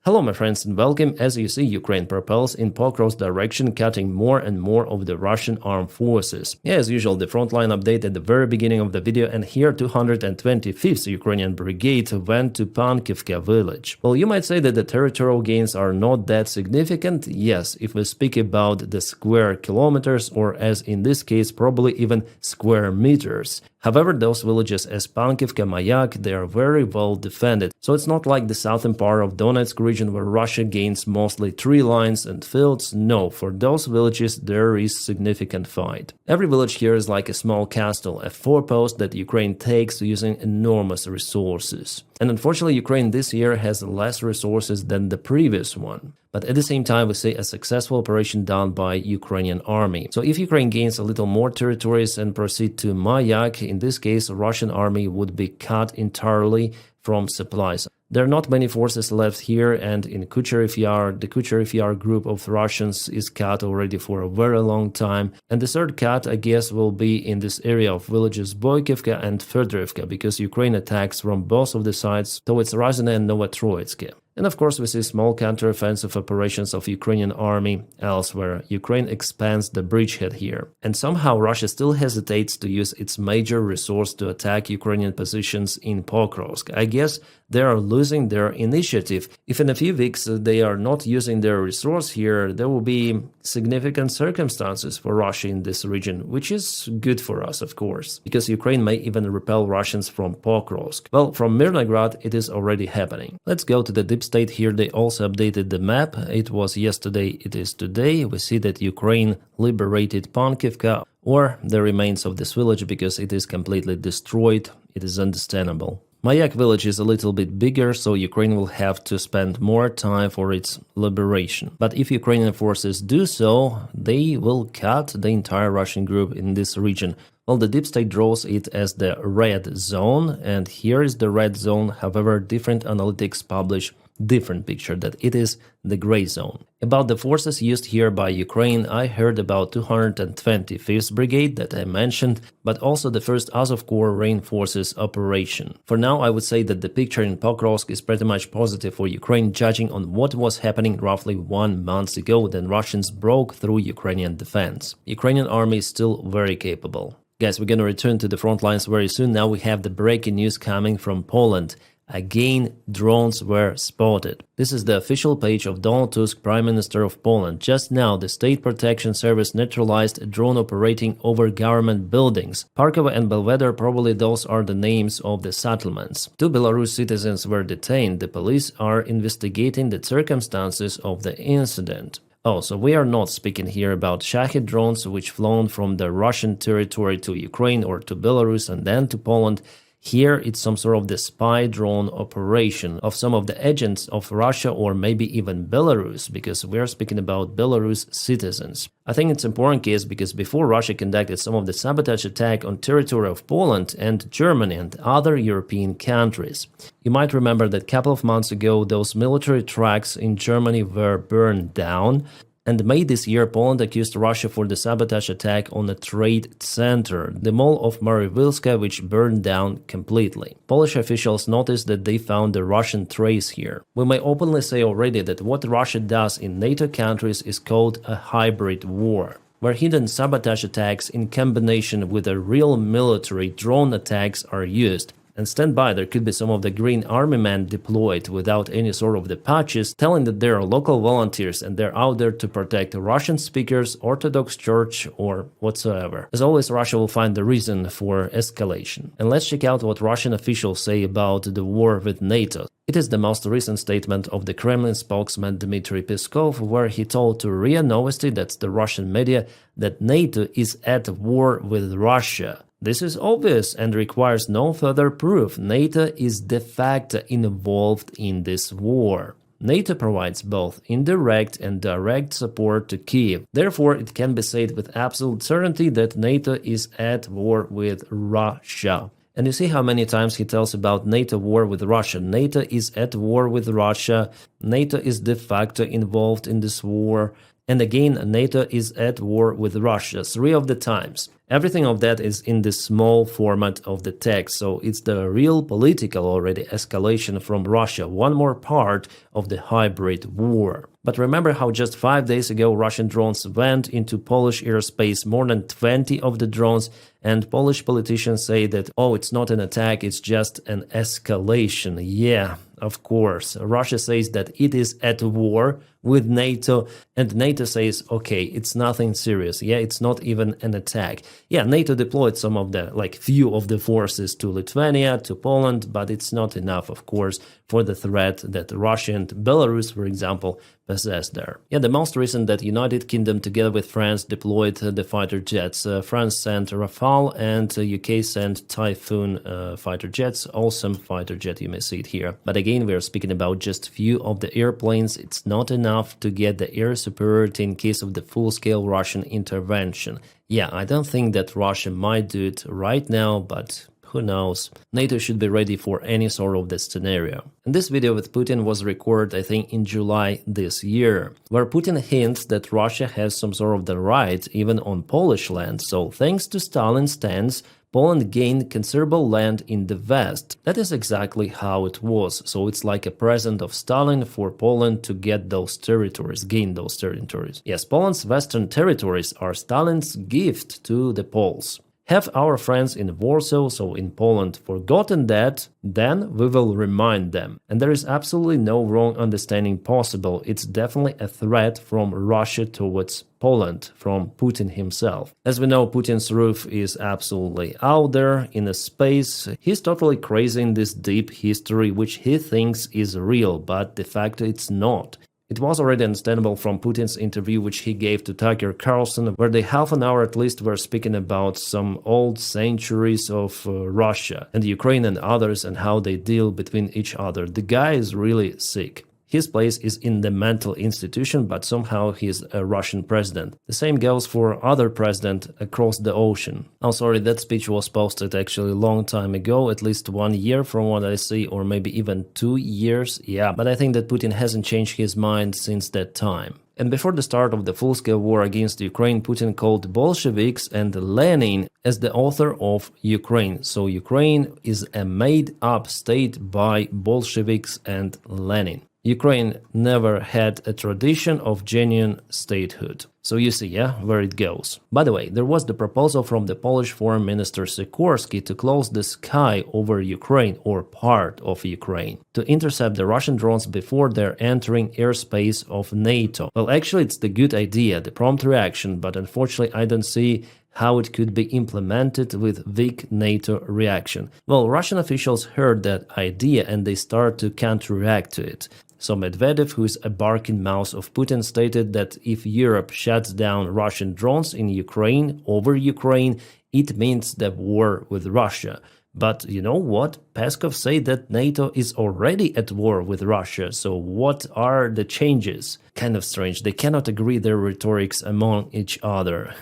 Hello my friends and welcome. As you see, Ukraine propels in Pokrovsk direction, cutting more and more of the Russian armed forces. As usual, the frontline update at the very beginning of the video, and here 225th Ukrainian Brigade went to Pankivka village. Well, you might say that the territorial gains are not that significant. Yes, if we speak about the square kilometers, or as in this case, probably even square meters. However, those villages as Pankivka, Mayak, they are very well defended. So it's not like the southern part of Donetsk region where Russia gains mostly tree lines and fields. No, for those villages there is significant fight. Every village here is like a small castle, a forepost that Ukraine takes using enormous resources. And unfortunately, Ukraine this year has less resources than the previous one. But at the same time, we see a successful operation done by Ukrainian army. So if Ukraine gains a little more territories and proceed to Mayak, in this case, Russian army would be cut entirely from supplies. There are not many forces left here, and in Kucheryev Yar, the Kucheryev Yar group of Russians is cut already for a very long time. And the third cut, I guess, will be in this area of villages Boykivka and Fedorivka, because Ukraine attacks from both of the sides towards Ruzzia and Novotroitsk. And of course, we see small counteroffensive operations of Ukrainian army elsewhere. Ukraine expands the bridgehead here. And somehow Russia still hesitates to use its major resource to attack Ukrainian positions in Pokrovsk. I guess they are losing their initiative. If in a few weeks they are not using their resource here, there will be significant circumstances for Russia in this region, which is good for us, of course, because Ukraine may even repel Russians from Pokrovsk. Well, from Mirnograd it is already happening. Let's go to the deep state here. They also updated the map. It was yesterday, it is today. We see that Ukraine liberated Pankivka, or the remains of this village, because it is completely destroyed. It is understandable. Mayak village is a little bit bigger, so Ukraine will have to spend more time for its liberation. But if Ukrainian forces do so, they will cut the entire Russian group in this region. Well, the deep state draws it as the red zone, and here is the red zone. However, different analytics publish different picture, that it is the gray zone. About the forces used here by Ukraine, I heard about 225th Brigade that I mentioned, but also the 1st Azov Corps reinforces operation. For now, I would say that the picture in Pokrovsk is pretty much positive for Ukraine, judging on what was happening roughly 1 month ago when Russians broke through Ukrainian defense. Ukrainian army is still very capable. Guys, we're gonna return to the front lines very soon. Now we have the breaking news coming from Poland. Again, drones were spotted. This is the official page of Donald Tusk, Prime Minister of Poland. Just now, the State Protection Service neutralized a drone operating over government buildings. Parkova and Belvedere, probably those are the names of the settlements. 2 Belarus citizens were detained. The police are investigating the circumstances of the incident. Oh, so we are not speaking here about Shahed drones which flown from the Russian territory to Ukraine or to Belarus and then to Poland. Here it's some sort of the spy drone operation of some of the agents of Russia or maybe even Belarus, because we are speaking about Belarus citizens. I think it's an important case because before Russia conducted some of the sabotage attack on territory of Poland and Germany and other European countries. You might remember that a couple of months ago those military tracks in Germany were burned down. And May this year, Poland accused Russia for the sabotage attack on a trade center, the mall of Mariwilska, which burned down completely. Polish officials noticed that they found a Russian trace here. We may openly say already that what Russia does in NATO countries is called a hybrid war, where hidden sabotage attacks in combination with a real military drone attacks are used. And stand by, there could be some of the Green Army men deployed without any sort of the patches, telling that they are local volunteers and they're out there to protect Russian speakers, Orthodox Church, or whatsoever. As always, Russia will find the reason for escalation. And let's check out what Russian officials say about the war with NATO. It is the most recent statement of the Kremlin spokesman Dmitry Peskov, where he told to RIA Novosti, that's the Russian media, that NATO is at war with Russia. This is obvious and requires no further proof. NATO is de facto involved in this war. NATO provides both indirect and direct support to Kiev. Therefore, it can be said with absolute certainty that NATO is at war with Russia. And you see how many times he tells about NATO war with Russia. NATO is at war with Russia. NATO is de facto involved in this war. And again, NATO is at war with Russia 3 of the times. Everything of that is in the small format of the text, so it's the real political already escalation from Russia, one more part of the hybrid war. But remember how just 5 days ago Russian drones went into Polish airspace, more than 20 of the drones, and Polish politicians say that, oh, it's not an attack, it's just an escalation. Yeah, of course. Russia says that it is at war with NATO, and NATO says, okay, it's nothing serious. Yeah, it's not even an attack. Yeah, NATO deployed some of the, few of the forces to Lithuania, to Poland, but it's not enough, of course, for the threat that Russia and Belarus, for example, possess there. Yeah, the most recent that United Kingdom together with France deployed the fighter jets. France sent Rafale and UK sent Typhoon fighter jets. Awesome fighter jet, you may see it here. But again, we are speaking about just few of the airplanes. It's not enough to get the air superiority in case of the full-scale Russian intervention. Yeah, I don't think that Russia might do it right now, but who knows? NATO should be ready for any sort of this scenario. And this video with Putin was recorded, I think, in July this year, where Putin hints that Russia has some sort of the right even on Polish land. So thanks to Stalin's stance, Poland gained considerable land in the West. That is exactly how it was. So it's like a present of Stalin for Poland to get those territories, gain those territories. Yes, Poland's western territories are Stalin's gift to the Poles. Have our friends in Warsaw, so in Poland, forgotten that, then we will remind them. And there is absolutely no wrong understanding possible. It's definitely a threat from Russia towards Poland, from Putin himself. As we know, Putin's roof is absolutely out there in a space. He's totally crazy in this deep history, which he thinks is real, but de facto it's not. It was already understandable from Putin's interview which he gave to Tucker Carlson, where they half an hour at least were speaking about some old centuries of Russia and Ukraine and others and how they deal between each other. The guy is really sick. His place is in the mental institution, but somehow he is a Russian president. The same goes for other president across the ocean. Oh, sorry, that speech was posted actually a long time ago, at least 1 year from what I see, or maybe even 2 years. Yeah, but I think that Putin hasn't changed his mind since that time. And before the start of the full-scale war against Ukraine, Putin called Bolsheviks and Lenin as the author of Ukraine. So Ukraine is a made-up state by Bolsheviks and Lenin. Ukraine never had a tradition of genuine statehood. So you see, yeah, where it goes. By the way, there was the proposal from the Polish Foreign Minister Sikorski to close the sky over Ukraine or part of Ukraine, to intercept the Russian drones before they're entering airspace of NATO. Well, actually, it's the good idea, the prompt reaction, but unfortunately, I don't see how it could be implemented with weak NATO reaction. Well, Russian officials heard that idea and they start to counter-react to it. So Medvedev, who is a barking mouse of Putin, stated that if Europe shuts down Russian drones in Ukraine, over Ukraine, it means the war with Russia. But you know what? Peskov said that NATO is already at war with Russia, so what are the changes? Kind of strange, they cannot agree their rhetorics among each other.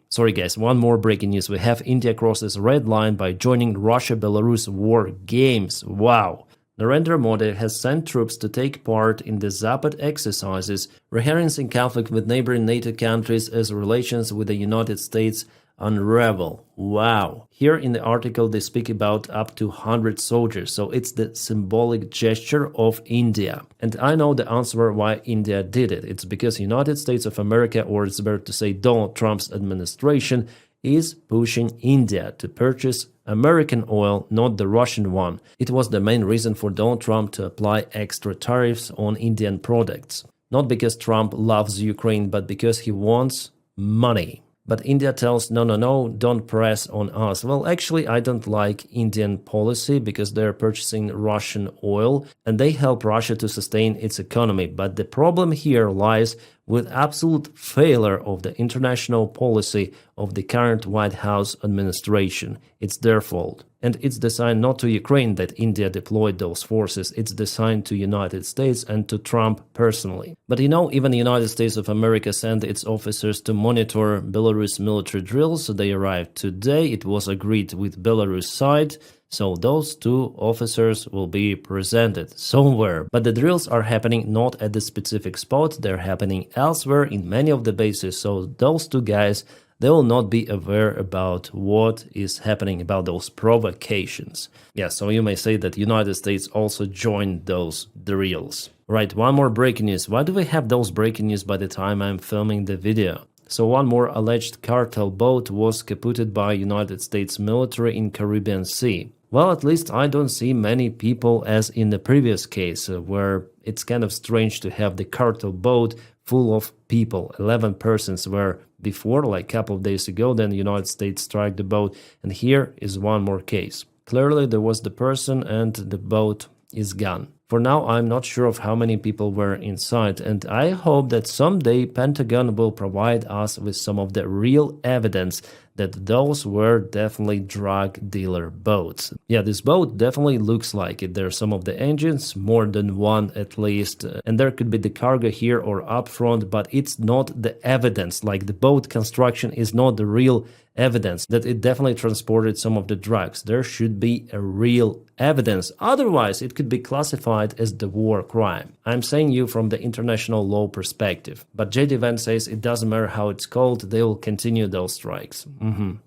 Sorry guys, one more breaking news. We have India crosses red line by joining Russia-Belarus war games. Wow! Narendra Modi has sent troops to take part in the Zapad exercises, rehearsing conflict with neighboring NATO countries as relations with the United States unravel. Wow. Here in the article they speak about up to 100 soldiers, so it's the symbolic gesture of India. And I know the answer why India did it. It's because United States of America, or it's better to say Donald Trump's administration, is pushing India to purchase American oil, not the Russian one. It was the main reason for Donald Trump to apply extra tariffs on Indian products. Not because Trump loves Ukraine, but because he wants money. But India tells, no, don't press on us. Well, actually, I don't like Indian policy because they're purchasing Russian oil and they help Russia to sustain its economy. But the problem here lies with absolute failure of the international policy of the current White House administration. It's their fault. And it's the sign not to Ukraine that India deployed those forces, it's the sign to United States and to Trump personally. But you know, even the United States of America sent its officers to monitor Belarus military drills. So they arrived today. It was agreed with Belarus side. So those two officers will be presented somewhere. But the drills are happening not at the specific spot, they're happening elsewhere in many of the bases. So those two guys, they will not be aware about what is happening, about those provocations. Yeah, so you may say that United States also joined those drills. Right, one more breaking news. Why do we have those breaking news by the time I'm filming the video? So one more alleged cartel boat was captured by United States military in Caribbean Sea. Well, at least I don't see many people as in the previous case, where it's kind of strange to have the cartel boat full of people. 11 persons were before, like a couple of days ago, then the United States struck the boat, and here is one more case. Clearly there was the person and the boat is gone. For now, I'm not sure of how many people were inside, and I hope that someday Pentagon will provide us with some of the real evidence that those were definitely drug dealer boats. Yeah, this boat definitely looks like it. There are some of the engines, more than one at least, and there could be the cargo here or up front, but it's not the evidence. Like the boat construction is not the real evidence that it definitely transported some of the drugs. There should be a real evidence. Otherwise, it could be classified as the war crime. I'm saying you from the international law perspective. But JD Vance says it doesn't matter how it's called, they will continue those strikes.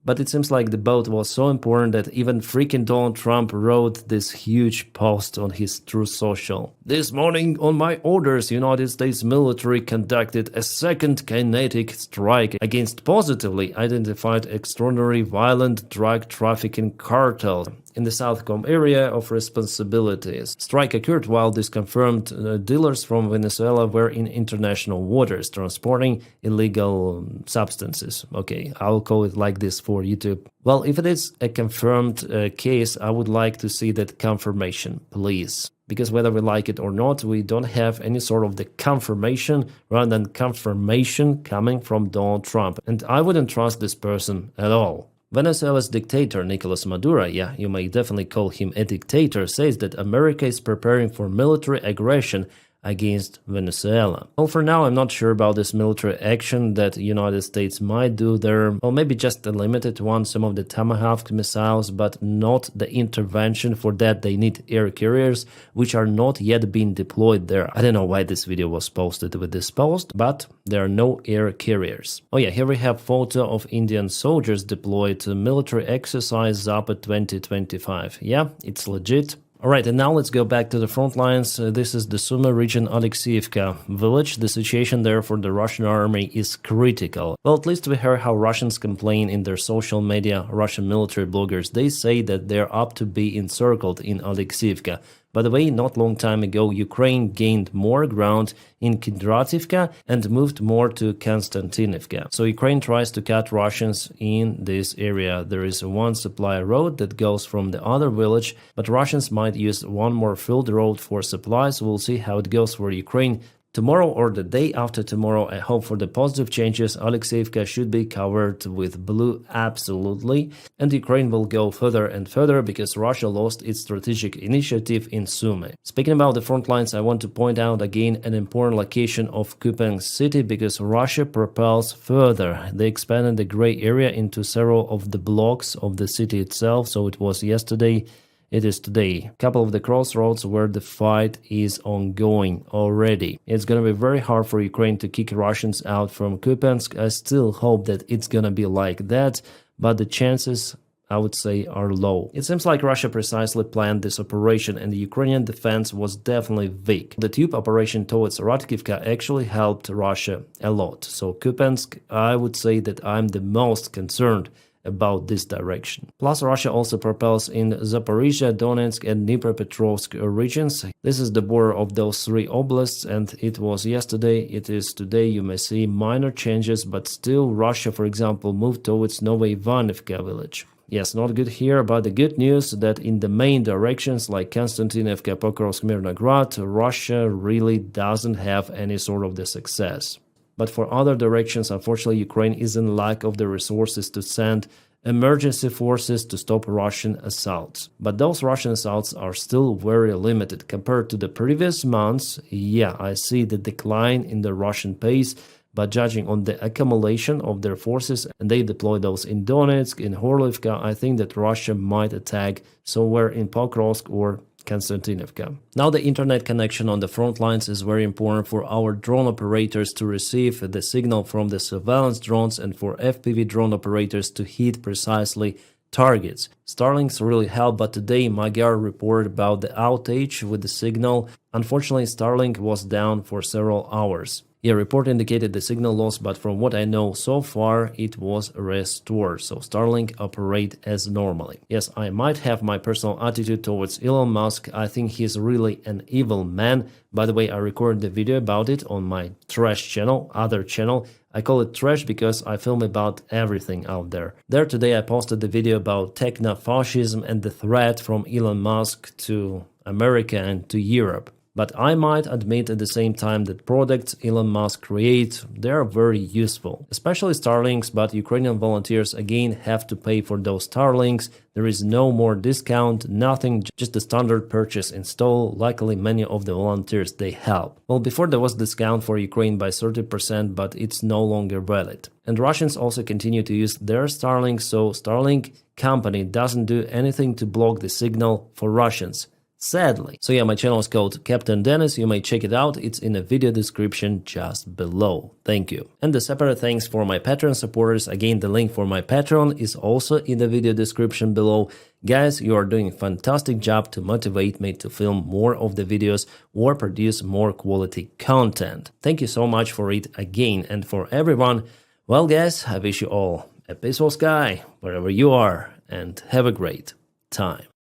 But it seems like the boat was so important that even freaking Donald Trump wrote this huge post on his Truth Social. This morning, on my orders, United States military conducted a second kinetic strike against positively identified extraordinary violent drug trafficking cartel in the Southcom area of responsibilities. Strike occurred while these confirmed dealers from Venezuela were in international waters transporting illegal substances. Okay, I'll call it like this for YouTube. Well, if it is a confirmed case, I would like to see that confirmation, please. Because whether we like it or not, we don't have any sort of the confirmation rather than confirmation coming from Donald Trump. And I wouldn't trust this person at all. Venezuela's dictator Nicolas Maduro, yeah, you may definitely call him a dictator, says that America is preparing for military aggression against Venezuela. Well, for now, I'm not sure about this military action that the United States might do there. Well, maybe just a limited one, some of the Tomahawk missiles, but not the intervention. For that, they need air carriers, which are not yet being deployed there. I don't know why this video was posted with this post, but there are no air carriers. Oh yeah, here we have photo of Indian soldiers deployed to military exercise Zapad 2025. Yeah, it's legit. Alright, and now let's go back to the front lines. This is the Sumy region Alexeyevka village. The situation there for the Russian army is critical. Well, at least we heard how Russians complain in their social media. Russian military bloggers, they say that they're up to be encircled in Alexeyevka. By the way, not long time ago, Ukraine gained more ground in Kindrativka and moved more to Konstantinivka. So Ukraine tries to cut Russians in this area. There is one supply road that goes from the other village, but Russians might use one more field road for supplies. We'll see how it goes for Ukraine. Tomorrow or the day after tomorrow, I hope for the positive changes. Alexeyevka should be covered with blue, absolutely. And Ukraine will go further and further because Russia lost its strategic initiative in Sumy. Speaking about the front lines, I want to point out again an important location of Kupiansk city because Russia propels further. They expanded the gray area into several of the blocks of the city itself. So it was yesterday. It is today. A couple of the crossroads where the fight is ongoing already. It's gonna be very hard for Ukraine to kick Russians out from Kupiansk. I still hope that it's gonna be like that, but the chances, I would say, are low. It seems like Russia precisely planned this operation and the Ukrainian defense was definitely weak. The tube operation towards Ratkivka actually helped Russia a lot. So Kupiansk, I would say that I'm the most concerned about this direction. Plus, Russia also propels in Zaporizhia, Donetsk and Dnipropetrovsk regions. This is the border of those three oblasts, and it was yesterday, it is today. You may see minor changes, but still Russia, for example, moved towards Novoivanivka village. Yes, not good here, but the good news that in the main directions like Konstantinivka, Pokrovsk, Mirnograd, Russia really doesn't have any sort of the success. But for other directions, unfortunately, Ukraine is in lack of the resources to send emergency forces to stop Russian assaults. But those Russian assaults are still very limited compared to the previous months. Yeah, I see the decline in the Russian pace, but judging on the accumulation of their forces, and they deploy those in Donetsk, in Horlivka, I think that Russia might attack somewhere in Pokrovsk or Konstantinovka. Now the internet connection on the front lines is very important for our drone operators to receive the signal from the surveillance drones and for FPV drone operators to hit precisely targets. Starlinks really help, but today Magyar reported about the outage with the signal. Unfortunately, Starlink was down for several hours. Yeah, report indicated the signal loss, but from what I know so far, it was restored, so Starlink operate as normally. Yes, I might have my personal attitude towards Elon Musk. I think he's really an evil man. By the way, I recorded the video about it on my trash channel, other channel. I call it trash because I film about everything out there. There today I posted the video about techno-fascism and the threat from Elon Musk to America and to Europe. But I might admit at the same time that products Elon Musk creates, they are very useful, especially Starlinks, but Ukrainian volunteers again have to pay for those Starlinks. There is no more discount, nothing, just the standard purchase install. Luckily, many of the volunteers, they help. Well, before there was discount for Ukraine by 30%, but it's no longer valid. And Russians also continue to use their Starlink, so Starlink company doesn't do anything to block the signal for Russians. Sadly. So yeah, my channel is called Captain Dennis. You may check it out. It's in the video description just below. Thank you. And the separate thanks for my Patreon supporters. Again, the link for my Patreon is also in the video description below. Guys, you are doing a fantastic job to motivate me to film more of the videos or produce more quality content. Thank you so much for it again. And for everyone, well guys, I wish you all a peaceful sky wherever you are and have a great time.